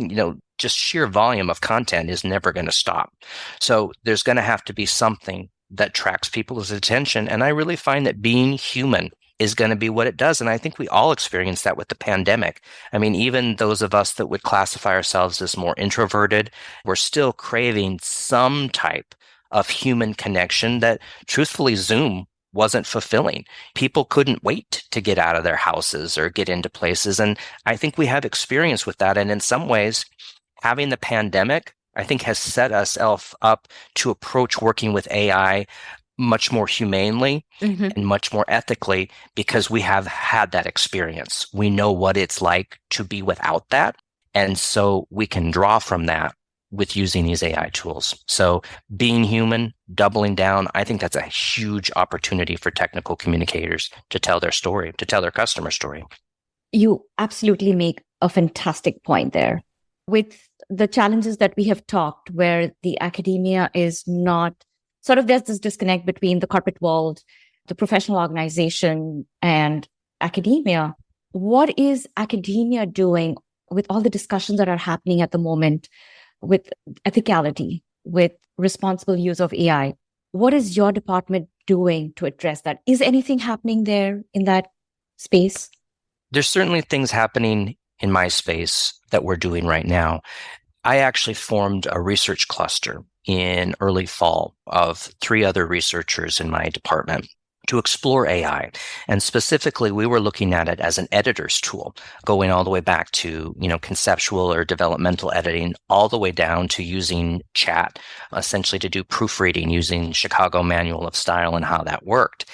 S2: just sheer volume of content is never going to stop. So there's going to have to be something that tracks people's attention. And I really find that being human is going to be what it does. And I think we all experienced that with the pandemic. I mean, even those of us that would classify ourselves as more introverted, we're still craving some type of human connection that, truthfully, Zoom wasn't fulfilling. People couldn't wait to get out of their houses or get into places. And I think we have experience with that. And in some ways, having the pandemic, I think, has set us up to approach working with AI much more humanely and much more ethically, because we have had that experience. We know what it's like to be without that. And so we can draw from that with using these AI tools. So being human, doubling down, I think that's a huge opportunity for technical communicators to tell their story, to tell their customer story.
S1: You absolutely make a fantastic point there. With the challenges that we have talked, where the academia is not there's this disconnect between the corporate world, the professional organization, and academia. What is academia doing with all the discussions that are happening at the moment with ethicality, with responsible use of AI? What is your department doing to address that? Is anything happening there in that space?
S2: There's certainly things happening in my space that we're doing right now. I actually formed a research cluster in early fall of 3 other researchers in my department to explore AI. And specifically, we were looking at it as an editor's tool, going all the way back to, conceptual or developmental editing, all the way down to using chat, essentially to do proofreading using Chicago Manual of Style and how that worked.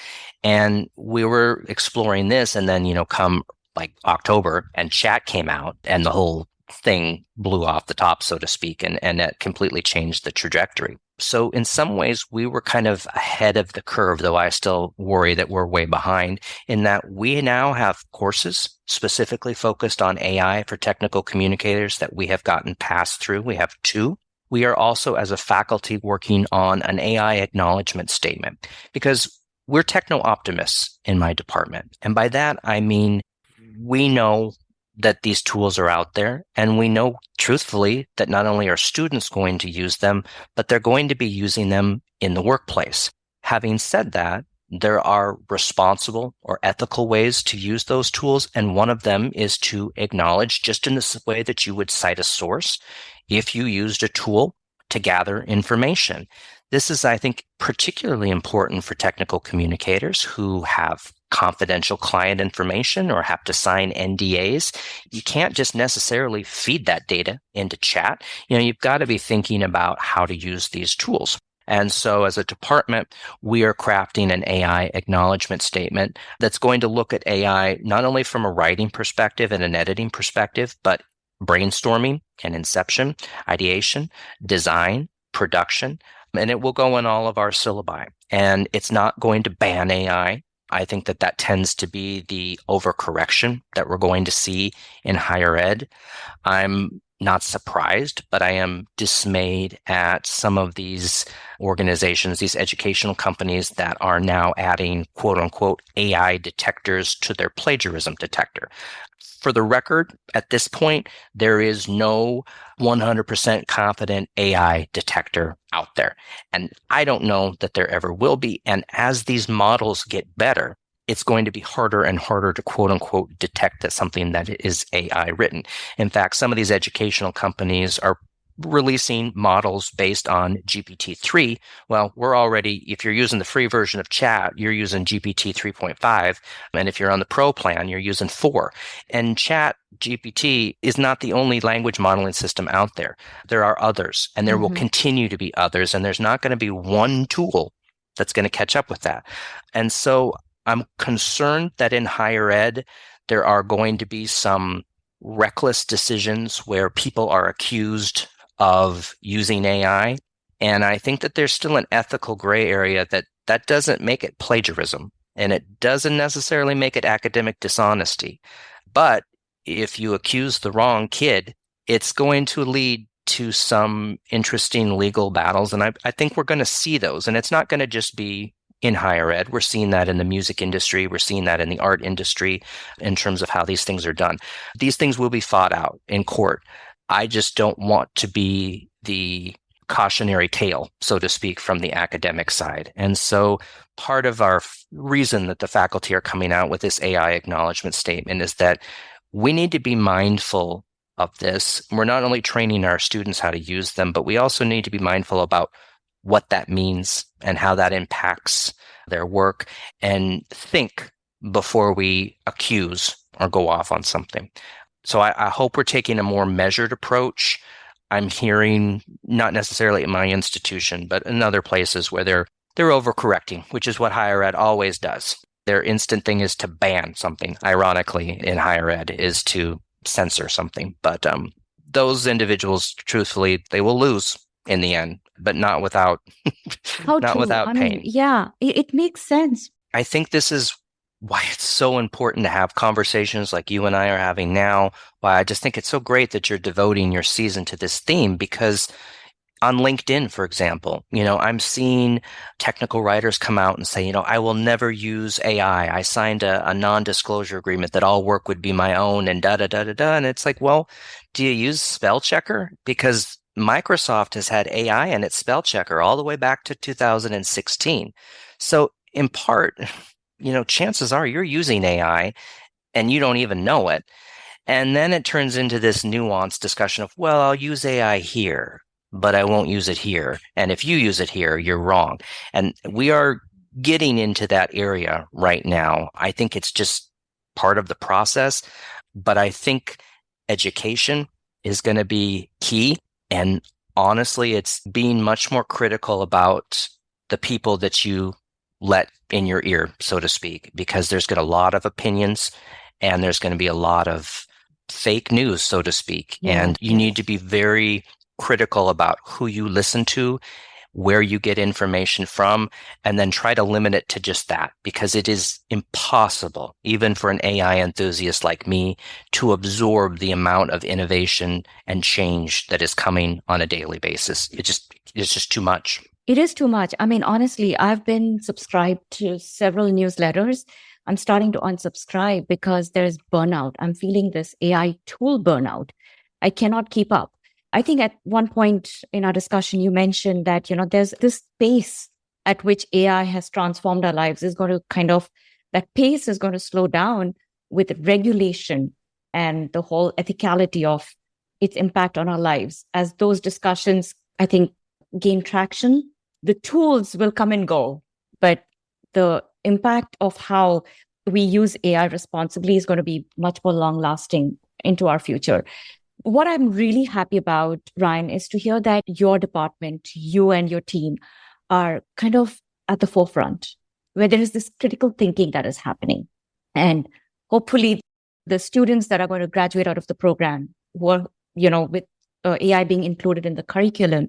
S2: And we were exploring this, and then, come like October, and chat came out, and the whole thing blew off the top, so to speak, and it completely changed the trajectory. So in some ways, we were kind of ahead of the curve, though I still worry that we're way behind, in that we now have courses specifically focused on AI for technical communicators that we have gotten passed through. We have 2. We are also, as a faculty, working on an AI acknowledgement statement, because we're techno-optimists in my department. And by that, I mean, we know that these tools are out there, and we know truthfully that not only are students going to use them, but they're going to be using them in the workplace. Having said that, there are responsible or ethical ways to use those tools, and one of them is to acknowledge, just in the way that you would cite a source, if you used a tool to gather information. This is, I think, particularly important for technical communicators who have confidential client information or have to sign NDAs. You can't just necessarily feed that data into chat. You've got to be thinking about how to use these tools. And so as a department, we are crafting an AI acknowledgement statement that's going to look at AI not only from a writing perspective and an editing perspective, but brainstorming and inception, ideation, design, production, and it will go in all of our syllabi. And it's not going to ban AI. I think that tends to be the overcorrection that we're going to see in higher ed. I'm not surprised, but I am dismayed at some of these organizations, these educational companies that are now adding quote unquote AI detectors to their plagiarism detector. For the record, at this point, there is no 100% confident AI detector out there. And I don't know that there ever will be. And as these models get better, it's going to be harder and harder to quote unquote detect that something that is AI written. In fact, some of these educational companies are releasing models based on GPT-3. Well, we're already, if you're using the free version of chat, you're using GPT 3.5. And if you're on the pro plan, you're using 4. And chat GPT is not the only language modeling system out there. There are others, and there will continue to be others. And there's not going to be one tool that's going to catch up with that. And so I'm concerned that in higher ed, there are going to be some reckless decisions where people are accused of using AI. And I think that there's still an ethical gray area that doesn't make it plagiarism, and it doesn't necessarily make it academic dishonesty. But if you accuse the wrong kid, it's going to lead to some interesting legal battles. And I think we're going to see those. And it's not going to just be in higher ed. We're seeing that in the music industry. We're seeing that in the art industry in terms of how these things are done. These things will be fought out in court. I just don't want to be the cautionary tale, so to speak, from the academic side. And so part of our reason that the faculty are coming out with this AI acknowledgement statement is that we need to be mindful of this. We're not only training our students how to use them, but we also need to be mindful about what that means and how that impacts their work, and think before we accuse or go off on something. So I hope we're taking a more measured approach. I'm hearing, not necessarily at my institution, but in other places where they're overcorrecting, which is what higher ed always does. Their instant thing is to ban something. Ironically, in higher ed is to censor something. But those individuals, truthfully, they will lose in the end, but not without without pain.
S1: Yeah, it makes sense.
S2: I think this is why it's so important to have conversations like you and I are having now. Why I just think it's so great that you're devoting your season to this theme, because on LinkedIn, for example, I'm seeing technical writers come out and say, I will never use AI. I signed a non-disclosure agreement that all work would be my own and da-da-da-da-da. And it's like, well, do you use spell checker? Because Microsoft has had AI in its spell checker all the way back to 2016. So in part, chances are you're using AI and you don't even know it. And then it turns into this nuanced discussion of, well, I'll use AI here, but I won't use it here. And if you use it here, you're wrong. And we are getting into that area right now. I think it's just part of the process, but I think education is going to be key. And honestly, it's being much more critical about the people that you let in your ear, so to speak, because there's going to be a lot of opinions and there's going to be a lot of fake news, so to speak.
S1: Yeah,
S2: and you need to be very critical about who you listen to, where you get information from, and then try to limit it to just that, because it is impossible, even for an AI enthusiast like me, to absorb the amount of innovation and change that is coming on a daily basis. It's just too much.
S1: It is too much. I mean, honestly, I've been subscribed to several newsletters. I'm starting to unsubscribe because there's burnout. I'm feeling this AI tool burnout. I cannot keep up. I think at one point in our discussion, you mentioned that, there's this pace at which AI has transformed our lives is going to that pace is going to slow down with regulation and the whole ethicality of its impact on our lives. As those discussions, I think, gain traction, the tools will come and go, but the impact of how we use AI responsibly is going to be much more long lasting into our future. What I'm really happy about, Ryan, is to hear that your department, you and your team are kind of at the forefront where there is this critical thinking that is happening. And hopefully the students that are going to graduate out of the program who are, with AI being included in the curriculum,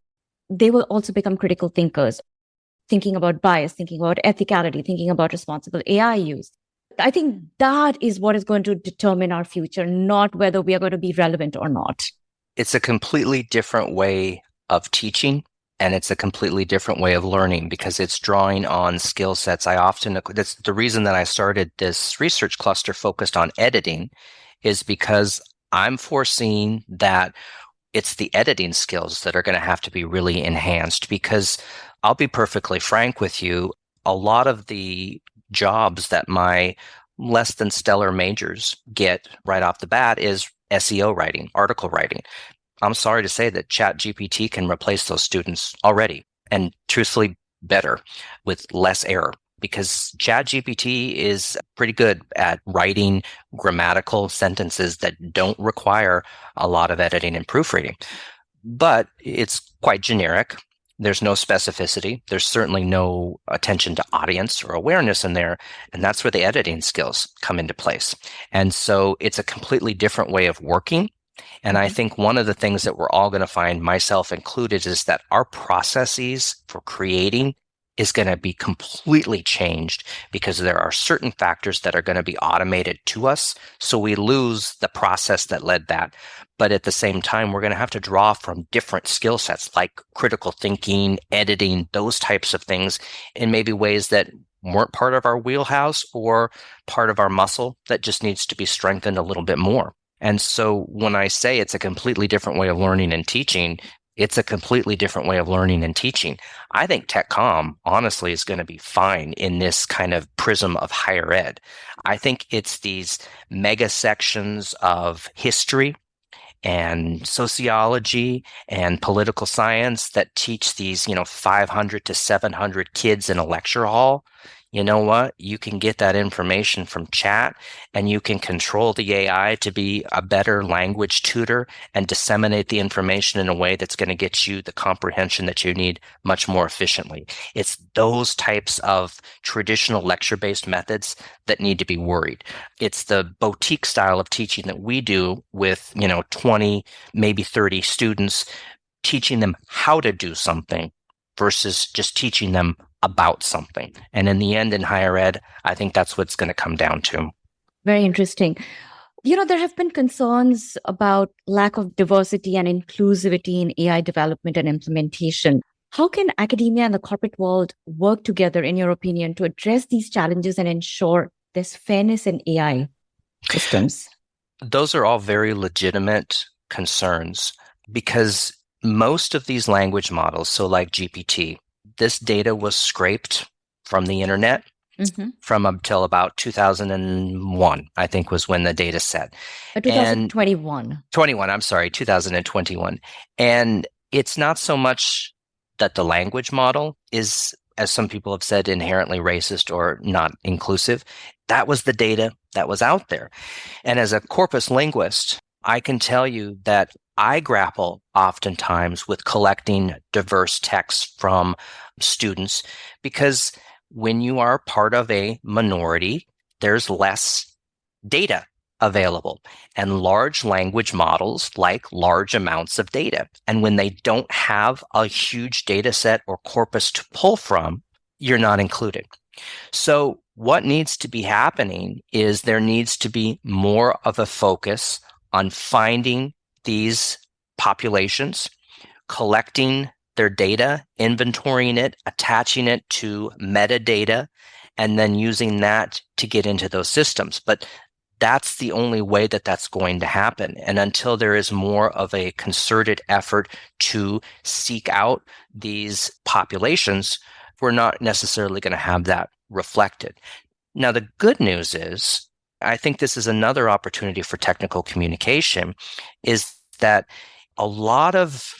S1: they will also become critical thinkers, thinking about bias, thinking about ethicality, thinking about responsible AI use. I think that is what is going to determine our future, not whether we are going to be relevant or not.
S2: It's a completely different way of teaching, and it's a completely different way of learning because it's drawing on skill sets. That's the reason that I started this research cluster focused on editing, is because I'm foreseeing that it's the editing skills that are going to have to be really enhanced. Because I'll be perfectly frank with you, a lot of the jobs that my less than stellar majors get right off the bat is SEO writing, article writing. I'm sorry to say that ChatGPT can replace those students already, and truthfully better with less error, because ChatGPT is pretty good at writing grammatical sentences that don't require a lot of editing and proofreading. But it's quite generic. There's no specificity. There's certainly no attention to audience or awareness in there. And that's where the editing skills come into place. And so it's a completely different way of working. And I think one of the things that we're all going to find, myself included, is that our processes for creating is going to be completely changed because there are certain factors that are going to be automated to us. So we lose the process that led that. But at the same time, we're going to have to draw from different skill sets like critical thinking, editing, those types of things in maybe ways that weren't part of our wheelhouse or part of our muscle that just needs to be strengthened a little bit more. And so when I say it's a completely different way of learning and teaching, it's a completely different way of learning and teaching. I think Tech Comm, honestly, is going to be fine in this kind of prism of higher ed. I think it's these mega sections of history and sociology and political science that teach these, 500 to 700 kids in a lecture hall. You know what? You can get that information from chat, and you can control the AI to be a better language tutor and disseminate the information in a way that's going to get you the comprehension that you need much more efficiently. It's those types of traditional lecture-based methods that need to be worried. It's the boutique style of teaching that we do with, 20, maybe 30 students, teaching them how to do something versus just teaching them about something. And in the end, in higher ed, I think that's what it's going to come down to.
S1: Very interesting. There have been concerns about lack of diversity and inclusivity in AI development and implementation. How can academia and the corporate world work together, in your opinion, to address these challenges and ensure there's fairness in AI systems?
S2: Those are all very legitimate concerns because most of these language models, so like GPT, this data was scraped from the internet from until about 2001, I think was when the data set.
S1: 2021.
S2: 2021. And it's not so much that the language model is, as some people have said, inherently racist or not inclusive. That was the data that was out there. And as a corpus linguist, I can tell you that I grapple oftentimes with collecting diverse texts from students because when you are part of a minority, there's less data available. And large language models like large amounts of data. And when they don't have a huge data set or corpus to pull from, you're not included. So what needs to be happening is there needs to be more of a focus on finding these populations, collecting their data, inventorying it, attaching it to metadata, and then using that to get into those systems. But that's the only way that that's going to happen. And until there is more of a concerted effort to seek out these populations, we're not necessarily going to have that reflected. Now, the good news is, I think this is another opportunity for technical communication, is that a lot of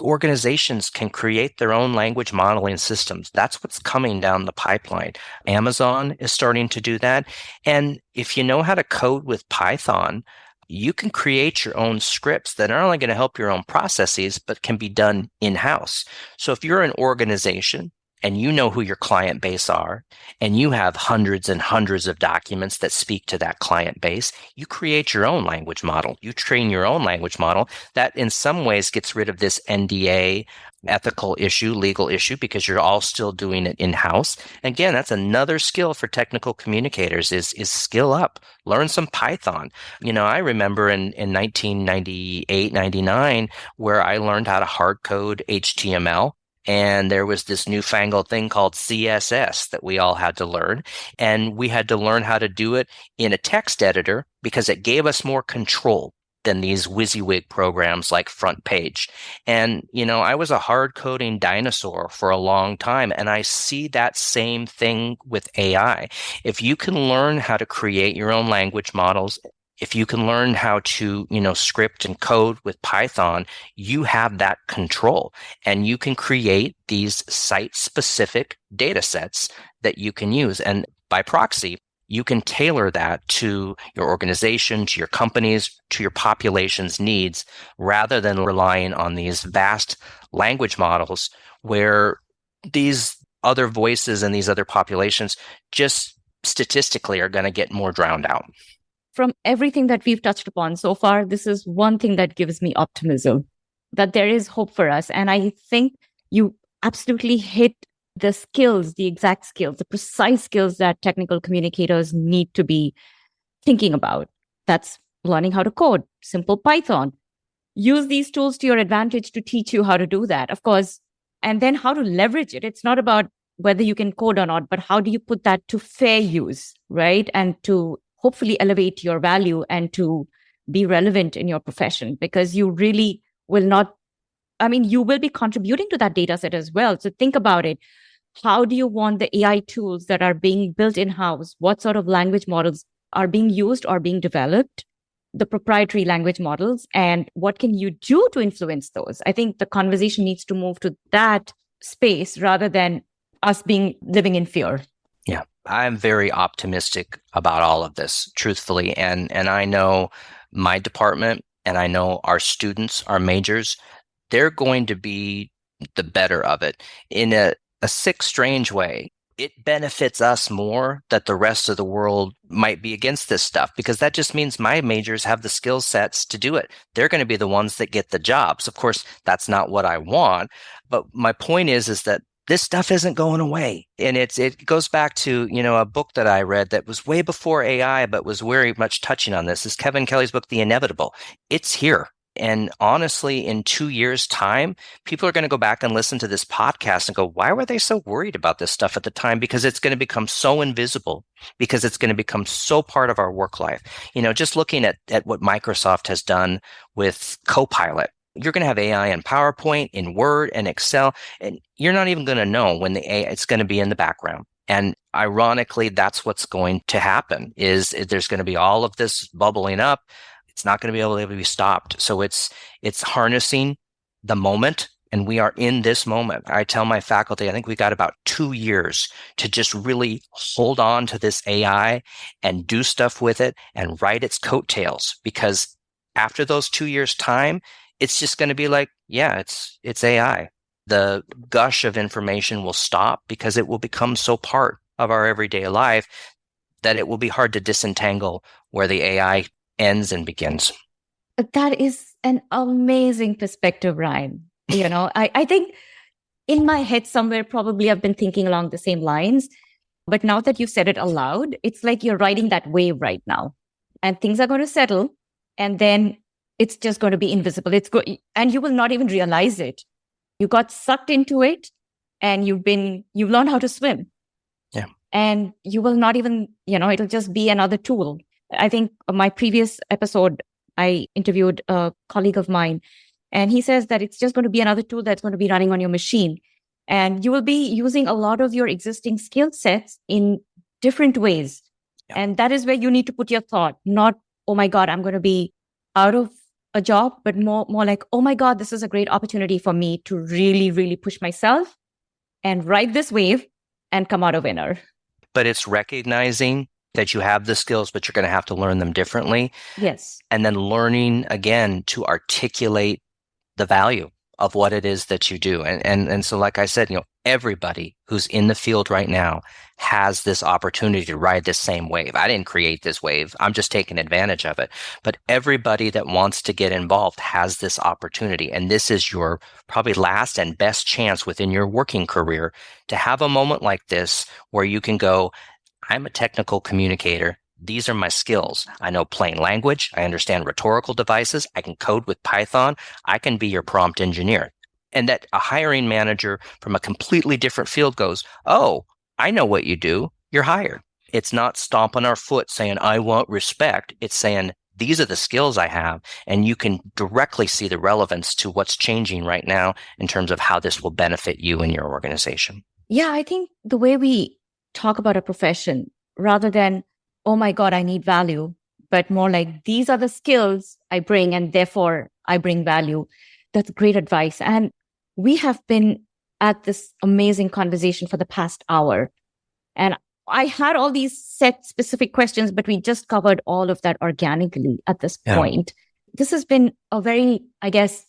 S2: organizations can create their own language modeling systems. That's what's coming down the pipeline. Amazon is starting to do that. And if you know how to code with Python, you can create your own scripts that are not only going to help your own processes, but can be done in-house. So if you're an organization and you know who your client base are, and you have hundreds and hundreds of documents that speak to that client base, you create your own language model. You train your own language model that in some ways gets rid of this NDA ethical issue, legal issue, because you're all still doing it in-house. Again, that's another skill for technical communicators is skill up, learn some Python. I remember in 1998, 99, where I learned how to hard code HTML. And there was this newfangled thing called CSS that we all had to learn. And we had to learn how to do it in a text editor because it gave us more control than these WYSIWYG programs like Front Page. And, I was a hard coding dinosaur for a long time. And I see that same thing with AI. If you can learn how to create your own language models, if you can learn how to, script and code with Python, you have that control and you can create these site-specific data sets that you can use. And by proxy, you can tailor that to your organization, to your companies, to your population's needs, rather than relying on these vast language models where these other voices and these other populations just statistically are going to get more drowned out.
S1: From everything that we've touched upon so far, this is one thing that gives me optimism, that there is hope for us. And I think you absolutely hit the skills, the exact skills, the precise skills that technical communicators need to be thinking about. That's learning how to code, simple Python. Use these tools to your advantage to teach you how to do that, of course, and then how to leverage it. It's not about whether you can code or not, but how do you put that to fair use, right? And to hopefully elevate your value and to be relevant in your profession, because you really will not, you will be contributing to that data set as well. So think about it. How do you want the AI tools that are being built in-house? What sort of language models are being used or being developed? The proprietary language models, and what can you do to influence those? I think the conversation needs to move to that space rather than us living in fear.
S2: Yeah, I'm very optimistic about all of this, truthfully. And I know my department and I know our students, our majors, they're going to be the better of it. In a sick, strange way, it benefits us more that the rest of the world might be against this stuff, because that just means my majors have the skill sets to do it. They're going to be the ones that get the jobs. Of course, that's not what I want. But my point is that this stuff isn't going away. And it goes back to, a book that I read that was way before AI, but was very much touching on this, is Kevin Kelly's book, The Inevitable. It's here. And honestly, in 2 years' time, people are going to go back and listen to this podcast and go, why were they so worried about this stuff at the time? Because it's going to become so invisible, because it's going to become so part of our work life. Just looking at what Microsoft has done with Copilot. You're going to have AI in PowerPoint, in Word, and Excel, and you're not even going to know when the AI, it's going to be in the background. And ironically, that's what's going to happen, is there's going to be all of this bubbling up. It's not going to be able to be stopped. So it's harnessing the moment, and we are in this moment. I tell my faculty, I think we got about 2 years to just really hold on to this AI and do stuff with it and ride its coattails, because after those 2 years' time, it's just going to be like, yeah, it's AI. The gush of information will stop because it will become so part of our everyday life that it will be hard to disentangle where the AI ends and begins.
S1: That is an amazing perspective, Ryan. I think in my head somewhere, probably I've been thinking along the same lines. But now that you've said it aloud, it's like you're riding that wave right now. And things are going to settle. And then it's just going to be invisible. And you will not even realize it. You got sucked into it and you've learned how to swim.
S2: Yeah.
S1: And you will not even, it'll just be another tool. I think my previous episode, I interviewed a colleague of mine, and he says that it's just going to be another tool that's going to be running on your machine. And you will be using a lot of your existing skill sets in different ways.
S2: Yeah.
S1: And that is where you need to put your thought, not, oh my God, I'm going to be out of a job, but more like, oh my God, this is a great opportunity for me to really, really push myself and ride this wave and come out a winner.
S2: But it's recognizing that you have the skills, but you're going to have to learn them differently.
S1: Yes.
S2: And then learning again to articulate the value of what it is that you do. And so, like I said, everybody who's in the field right now has this opportunity to ride this same wave. I didn't create this wave. I'm just taking advantage of it. But everybody that wants to get involved has this opportunity. And this is your probably last and best chance within your working career to have a moment like this where you can go, I'm a technical communicator. These are my skills. I know plain language. I understand rhetorical devices. I can code with Python. I can be your prompt engineer. And that a hiring manager from a completely different field goes, oh, I know what you do. You're hired. It's not stomping our foot saying, I want respect. It's saying, these are the skills I have. And you can directly see the relevance to what's changing right now in terms of how this will benefit you and your organization.
S1: Yeah, I think the way we talk about a profession, rather than, oh my God, I need value, but more like, these are the skills I bring and therefore I bring value. That's great advice. And we have been at this amazing conversation for the past hour. And I had all these set specific questions, but we just covered all of that organically at this point. This has been a very, I guess,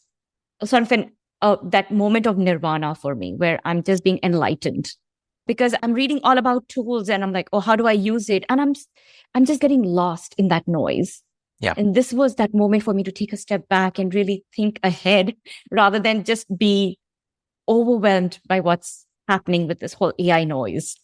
S1: sort of that moment of nirvana for me, where I'm just being enlightened. Because I'm reading all about tools and I'm like, oh, how do I use it? And I'm just getting lost in that noise.
S2: Yeah.
S1: And this was that moment for me to take a step back and really think ahead rather than just be overwhelmed by what's happening with this whole AI noise.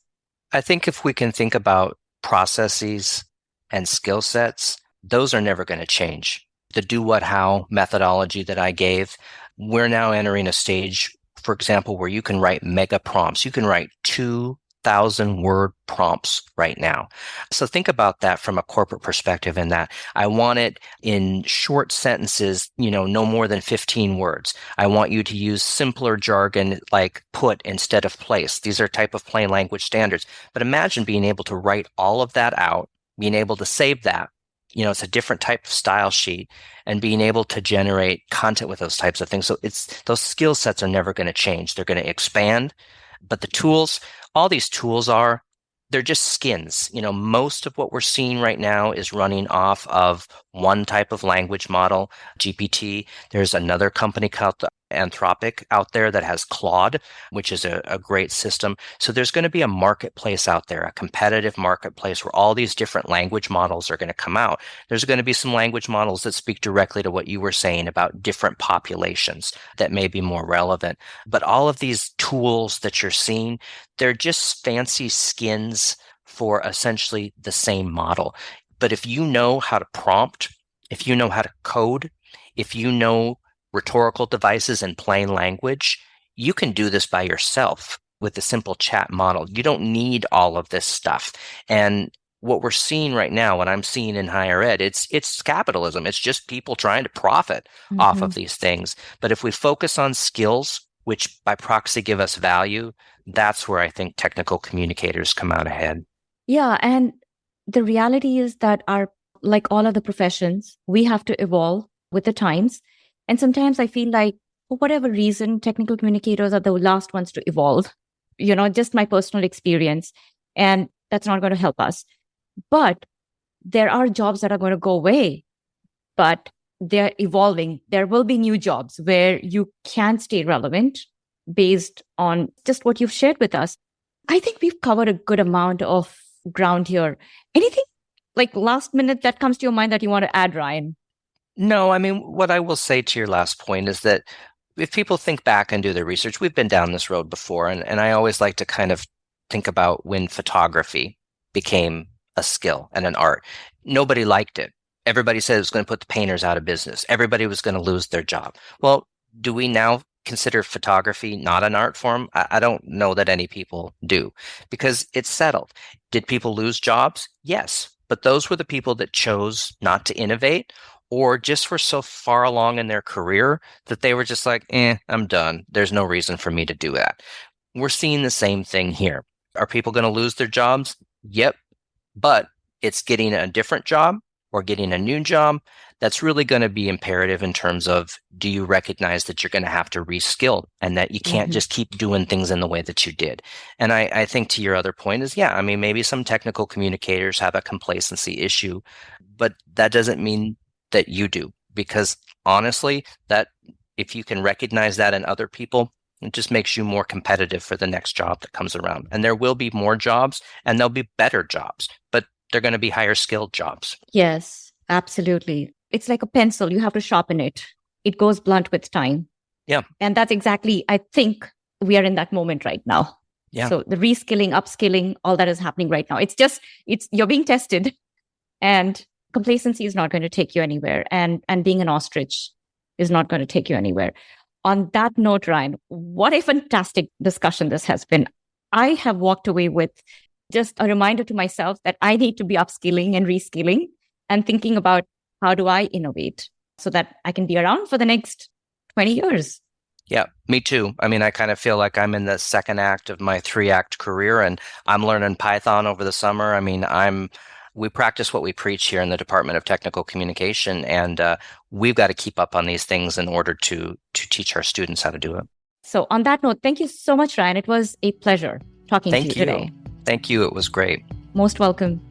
S2: I think if we can think about processes and skill sets, those are never going to change. The do, what, how methodology that I gave, we're now entering a stage, for example, where you can write mega prompts. You can write 2,000 word prompts right now. So think about that from a corporate perspective, in that I want it in short sentences, no more than 15 words. I want you to use simpler jargon like put instead of place. These are type of plain language standards. But imagine being able to write all of that out, being able to save that. It's a different type of style sheet, and being able to generate content with those types of things. So those skill sets are never going to change. They're going to expand, but the tools, all these tools they're just skins. Most of what we're seeing right now is running off of one type of language model, GPT. There's another company called Anthropic out there that has Claude, which is a great system. So there's going to be a marketplace out there, a competitive marketplace where all these different language models are going to come out. There's going to be some language models that speak directly to what you were saying about different populations that may be more relevant. But all of these tools that you're seeing, they're just fancy skins for essentially the same model. But if you know how to prompt, if you know how to code, if you know rhetorical devices in plain language, you can do this by yourself with a simple chat model. You don't need all of this stuff. And what we're seeing right now, what I'm seeing in higher ed, it's capitalism. It's just people trying to profit off of these things. But if we focus on skills, which by proxy give us value, that's where I think technical communicators come out ahead.
S1: Yeah. And the reality is that like all other professions, we have to evolve with the times. And sometimes I feel like, for whatever reason, technical communicators are the last ones to evolve, just my personal experience. And that's not going to help us. But there are jobs that are going to go away, but they're evolving. There will be new jobs where you can stay relevant based on just what you've shared with us. I think we've covered a good amount of ground here. Anything like last minute that comes to your mind that you want to add, Ryan?
S2: No, I mean, what I will say to your last point is that if people think back and do their research, we've been down this road before. And I always like to kind of think about when photography became a skill and an art. Nobody liked it. Everybody said it was going to put the painters out of business. Everybody was going to lose their job. Well, do we now consider photography not an art form? I don't know that any people do, because it's settled. Did people lose jobs? Yes. But those were the people that chose not to innovate, or just were so far along in their career that they were just like, I'm done. There's no reason for me to do that. We're seeing the same thing here. Are people going to lose their jobs? Yep. But it's getting a different job or getting a new job that's really going to be imperative in terms of, do you recognize that you're going to have to reskill and that you can't just keep doing things in the way that you did? And I think to your other point is, I mean, maybe some technical communicators have a complacency issue, but that doesn't mean that you do, because honestly, that if you can recognize that in other people, it just makes you more competitive for the next job that comes around. And there will be more jobs and there'll be better jobs, but they're going to be higher skilled jobs.
S1: Yes, absolutely. It's like a pencil. You have to sharpen it. It goes blunt with time.
S2: Yeah.
S1: And that's exactly, I think we are in that moment right now.
S2: Yeah.
S1: So the reskilling, upskilling, all that is happening right now. You're being tested, and complacency is not going to take you anywhere. And being an ostrich is not going to take you anywhere. On that note, Ryan, what a fantastic discussion this has been. I have walked away with just a reminder to myself that I need to be upskilling and reskilling and thinking about, how do I innovate so that I can be around for the next 20 years?
S2: Yeah, me too. I mean, I kind of feel like I'm in the second act of my 3-act career, and I'm learning Python over the summer. I mean, we practice what we preach here in the Department of Technical Communication, and we've got to keep up on these things in order to teach our students how to do it.
S1: So on that note, thank you so much, Ryan. It was a pleasure talking to you today.
S2: Thank you. It was great.
S1: Most welcome.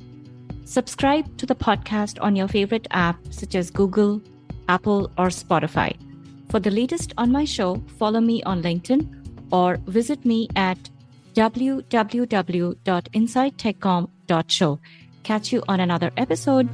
S1: Subscribe to the podcast on your favorite app, such as Google, Apple, or Spotify. For the latest on my show, follow me on LinkedIn or visit me at www.insidetechcom.show. Catch you on another episode.